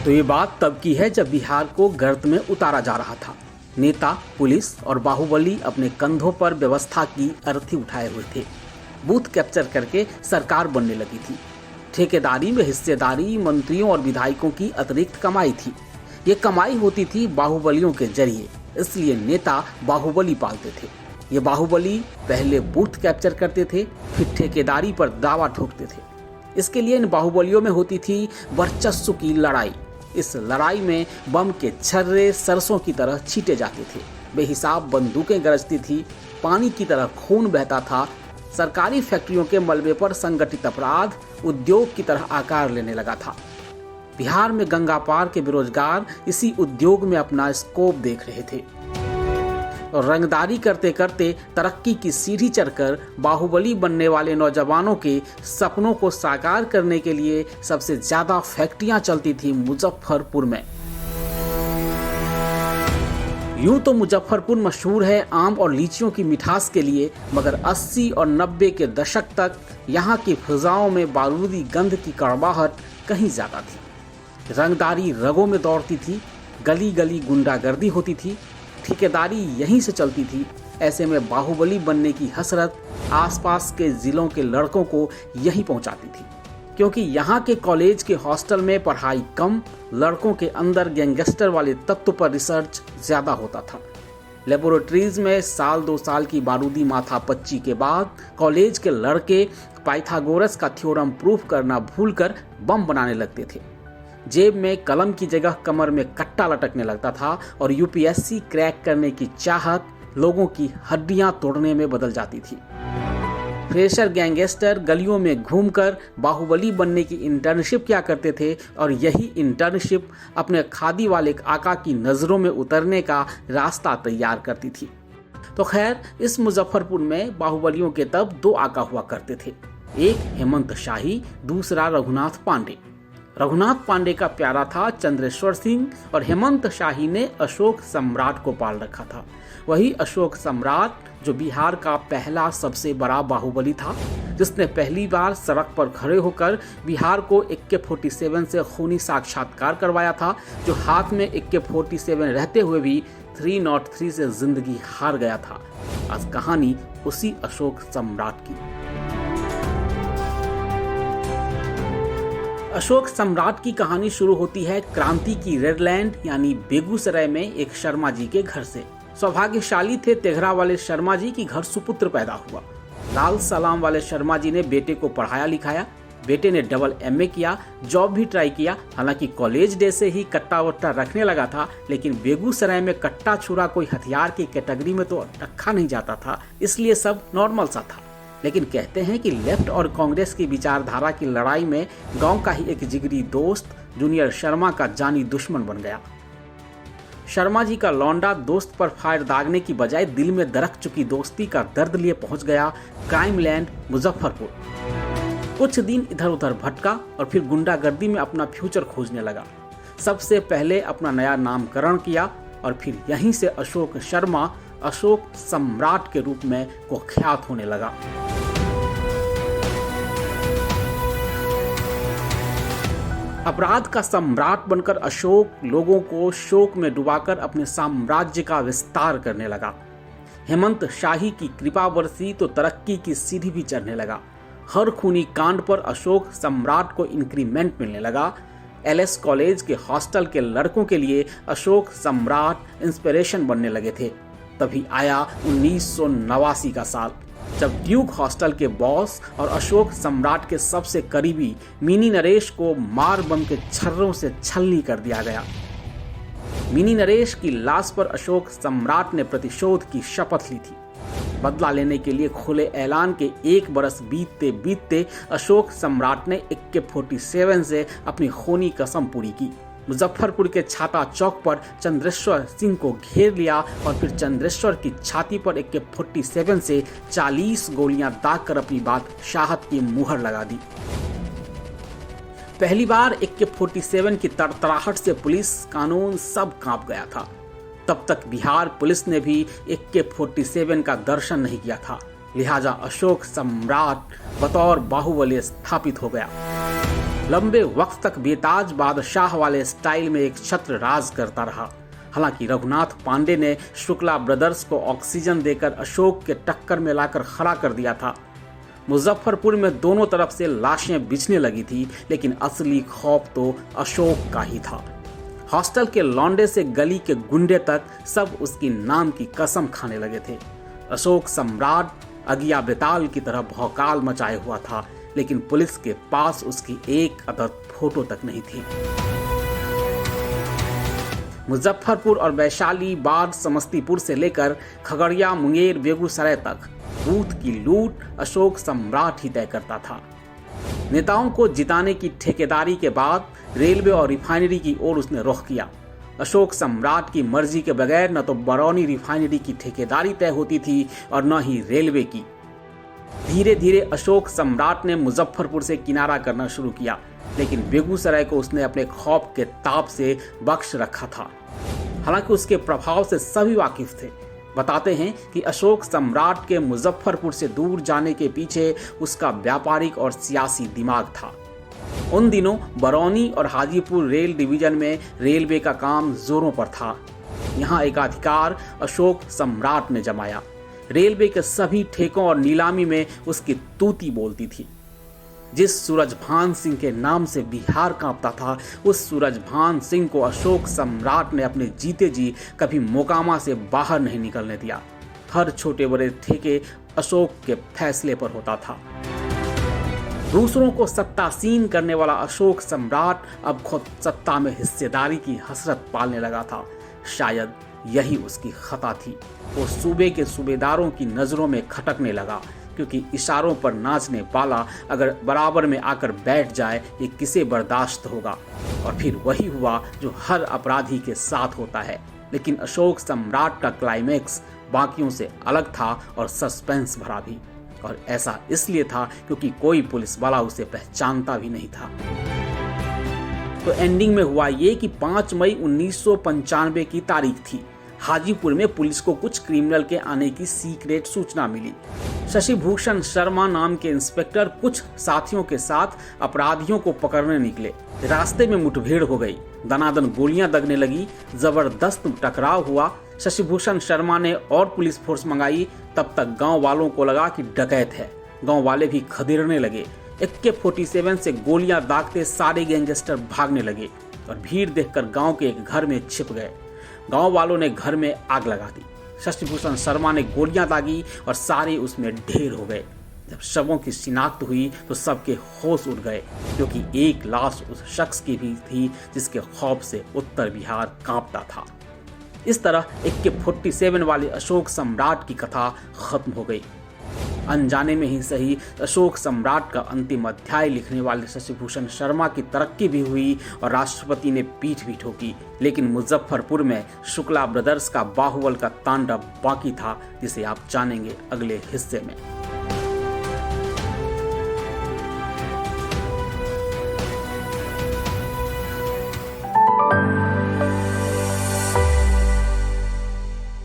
तो ये बात तब की है जब बिहार को गर्त में उतारा जा रहा था। नेता, पुलिस और बाहुबली अपने कंधों पर व्यवस्था की अर्थी उठाए हुए थे। बूथ कैप्चर करके सरकार बनने लगी थी। ठेकेदारी में हिस्सेदारी मंत्रियों और विधायकों की अतिरिक्त कमाई थी। ये कमाई होती थी बाहुबलियों के जरिए, इसलिए नेता बाहुबली पालते थे। ये बाहुबली पहले बूथ कैप्चर करते थे, फिर ठेकेदारी पर दावा ठोकते थे। इसके लिए इन बाहुबलियों में होती थी वर्चस्व की लड़ाई। इस लड़ाई में बम के छर्रे सरसों की तरह छींटे जाते थे, बेहिसाब बंदूकें गरजती थी, पानी की तरह खून बहता था। सरकारी फैक्ट्रियों के मलबे पर संगठित अपराध उद्योग की तरह आकार लेने लगा था। बिहार में गंगा पार के बेरोजगार इसी उद्योग में अपना स्कोप देख रहे थे और रंगदारी करते करते तरक्की की सीढ़ी चढ़कर बाहुबली बनने वाले नौजवानों के सपनों को साकार करने के लिए सबसे ज्यादा फैक्ट्रियां चलती थी मुजफ्फरपुर में। यूं तो मुजफ्फरपुर मशहूर है आम और लीचियों की मिठास के लिए, मगर 80 और 90 के दशक तक यहाँ की फिजाओं में बारूदी गंध की कड़वाहट कहीं ज्यादा थी। रंगदारी रगों में दौड़ती थी, गली गली गुंडागर्दी होती थी, ठेकेदारी यहीं से चलती थी। ऐसे में बाहुबली बनने की हसरत आसपास के जिलों के लड़कों को यहीं पहुंचाती थी, क्योंकि यहाँ के कॉलेज के हॉस्टल में पढ़ाई कम, लड़कों के अंदर गैंगस्टर वाले तत्व पर रिसर्च ज्यादा होता था। लेबोरेटरीज में साल 2 साल की बारूदी माथापच्ची के बाद कॉलेज के लड़के पाइथागोरस का थ्योरम प्रूफ करना भूलकर बम बनाने लगते थे। जेब में कलम की जगह कमर में कट्टा लटकने लगता था और यूपीएससी क्रैक करने की चाहत लोगों की हड्डियां तोड़ने में बदल जाती थी। फ्रेशर गैंगस्टर गलियों में घूमकर बाहुबली बनने की इंटर्नशिप क्या करते थे और यही इंटर्नशिप अपने खादी वाले आका की नज़रों में उतरने का रास्ता तैयार करती थी। तो खैर, इस मुजफ्फरपुर में बाहुबलियों के तब 2 आका हुआ करते थे, एक हेमंत शाही, दूसरा रघुनाथ पांडे। रघुनाथ पांडे का प्यारा था चंद्रेश्वर सिंह और हेमंत शाही ने अशोक सम्राट को पाल रखा था। वही अशोक सम्राट जो बिहार का पहला सबसे बड़ा बाहुबली था, जिसने पहली बार सड़क पर खड़े होकर बिहार को AK-47 से खूनी साक्षात्कार करवाया था, जो हाथ में AK-47 रहते हुए भी 303 से जिंदगी हार गया था। आज कहानी उसी अशोक सम्राट की। अशोक सम्राट की कहानी शुरू होती है क्रांति की रेडलैंड यानी बेगूसराय में एक शर्मा जी के घर से। सौभाग्यशाली थे तेघरा वाले शर्मा जी की घर सुपुत्र पैदा हुआ। लाल सलाम वाले शर्मा जी ने बेटे को पढ़ाया लिखाया। बेटे ने डबल MA किया, जॉब भी ट्राई किया। हालांकि कॉलेज डे से ही कट्टा वट्टा रखने लगा था, लेकिन बेगूसराय में कट्टा छुरा कोई हथियार की कैटेगरी में तो रखा नहीं जाता था, इसलिए सब नॉर्मल सा था। लेकिन कहते हैं कि लेफ्ट और कांग्रेस की विचारधारा की लड़ाई में गांव का ही एक जिगरी दोस्त जूनियर शर्मा का जानी दुश्मन बन गया। शर्मा जी का लौंडा दोस्त पर फायर दागने की बजाय दिल में दरक चुकी दोस्ती का दर्द लिए पहुंच गया क्राइम लैंड मुजफ्फरपुर। कुछ दिन इधर उधर भटका और फिर गुंडागर्दी में अपना फ्यूचर खोजने लगा। सबसे पहले अपना नया नामकरण किया और फिर यहीं से अशोक शर्मा अशोक सम्राट के रूप में कुख्यात होने लगा। अपराध का सम्राट बनकर अशोक लोगों को शोक में डुबाकर अपने साम्राज्य का विस्तार करने लगा। हेमंत शाही की कृपा बरसी तो तरक्की की सीढ़ी भी चढ़ने लगा। हर खूनी कांड पर अशोक सम्राट को इंक्रीमेंट मिलने लगा। LS कॉलेज के हॉस्टल के लड़कों के लिए अशोक सम्राट इंस्पिरेशन बनने लगे थे। तभी आया 1989 का साल, जब ड्यूक हॉस्टल के बॉस और अशोक सम्राट के सबसे करीबी मिनी नरेश को मार बम के छर्रों से छलनी कर दिया गया। मिनी नरेश की लाश पर अशोक सम्राट ने प्रतिशोध की शपथ ली थी। बदला लेने के लिए खुले ऐलान के 1 बरस बीतते बीतते अशोक सम्राट ने AK-47 से अपनी खूनी कसम पूरी की। मुजफ्फरपुर के छाता चौक पर चंद्रेश्वर सिंह को घेर लिया और फिर चंद्रेश्वर की छाती पर AK-47 से 40 गोलियां दागकर अपनी बादशाहत की मुहर लगा दी। पहली बार AK-47 की तड़तड़ाहट से पुलिस कानून सब कांप गया था। तब तक बिहार पुलिस ने भी AK-47 का दर्शन नहीं किया था, लिहाजा अशोक सम्राट बतौर बाहुबली स्थापित हो गया। लंबे वक्त तक बेताज बादशाह वाले स्टाइल में एक छत्र राज करता रहा। हालांकि रघुनाथ पांडे ने शुक्ला ब्रदर्स को ऑक्सीजन देकर अशोक के टक्कर में लाकर खड़ा कर दिया था। मुजफ्फरपुर में दोनों तरफ से लाशें बिछने लगी थी, लेकिन असली खौफ तो अशोक का ही था। हॉस्टल के लौंडे से गली के गुंडे तक सब उसकी नाम की कसम खाने लगे थे। अशोक सम्राट अगिया बेताल की तरह भौकाल मचाए हुआ था, लेकिन पुलिस के पास उसकी एक अदद फोटो तक नहीं थी। मुजफ्फरपुर और वैशाली, बाढ़, समस्तीपुर से लेकर खगड़िया, मुंगेर, बेगूसराय तक बूथ की लूट अशोक सम्राट ही तय करता था। नेताओं को जिताने की ठेकेदारी के बाद रेलवे और रिफाइनरी की ओर उसने रुख किया। अशोक सम्राट की मर्जी के बगैर न तो बरौनी रिफाइनरी की ठेकेदारी तय होती थी और न ही रेलवे की। धीरे धीरे अशोक सम्राट ने मुजफ्फरपुर से किनारा करना शुरू किया, लेकिन बेगूसराय को उसने अपने खौफ के ताप से बख्श रखा था। हालांकि उसके प्रभाव से सभी वाकिफ थे। बताते हैं कि अशोक सम्राट के मुजफ्फरपुर से दूर जाने के पीछे उसका व्यापारिक और सियासी दिमाग था। उन दिनों बरौनी और हाजीपुर रेल डिवीजन में रेलवे का काम जोरों पर था। यहाँ एकाधिकार अशोक सम्राट ने जमाया। रेलवे के सभी ठेकों और नीलामी में उसकी तूती बोलती थी। जिस सूरजभान सिंह के नाम से बिहार कांपता था, उस सूरजभान सिंह को अशोक सम्राट ने अपने जीते जी कभी मोकामा से बाहर नहीं निकलने दिया। हर छोटे बड़े ठेके अशोक के फैसले पर होता था। दूसरों को सत्तासीन करने वाला अशोक सम्राट अब खुद सत्ता में हिस्सेदारी की हसरत पालने लगा था। शायद यही उसकी खता थी। वो सूबे के सूबेदारों की नजरों में खटकने लगा, क्योंकि इशारों पर नाचने वाला अगर बराबर में आकर बैठ जाए, ये किसे बर्दाश्त होगा। और फिर वही हुआ जो हर अपराधी के साथ होता है। लेकिन अशोक सम्राट का क्लाइमैक्स बाकियों से अलग था और सस्पेंस भरा भी। और ऐसा इसलिए था क्योंकि कोई पुलिस वाला उसे पहचानता भी नहीं था। तो एंडिंग में हुआ ये कि 5 मई 1995 की तारीख थी। हाजीपुर में पुलिस को कुछ क्रिमिनल के आने की सीक्रेट सूचना मिली। शशि भूषण शर्मा नाम के इंस्पेक्टर कुछ साथियों के साथ अपराधियों को पकड़ने निकले। रास्ते में मुठभेड़ हो गई, दनादन गोलियां दगने लगी, जबरदस्त टकराव हुआ। शशि भूषण शर्मा ने और पुलिस फोर्स मंगाई। तब तक गांव वालों को लगा कि डकैत है। गांव वाले भी खदेड़ने लगे। AK-47 से गोलियां दागते सारे गैंगस्टर भागने लगे और भीड़ देखकर गांव के एक घर में छिप गए। गांव वालों ने घर में आग लगा दी। शशि भूषण शर्मा ने गोलियां दागी और सारे उसमें ढेर हो गए। जब शवों की शिनाख्त हुई तो सबके होश उड़ गए, क्योंकि एक लाश उस शख्स की भी थी जिसके खौफ से उत्तर बिहार कांपता था। इस तरह AK-47 वाले अशोक सम्राट की कथा खत्म हो गई। अनजाने में ही सही, अशोक सम्राट का अंतिम अध्याय लिखने वाले शशि भूषण शर्मा की तरक्की भी हुई और राष्ट्रपति ने पीठ भी ठोकी। लेकिन मुजफ्फरपुर में शुक्ला ब्रदर्स का बाहुबल का तांडव बाकी था, जिसे आप जानेंगे अगले हिस्से में।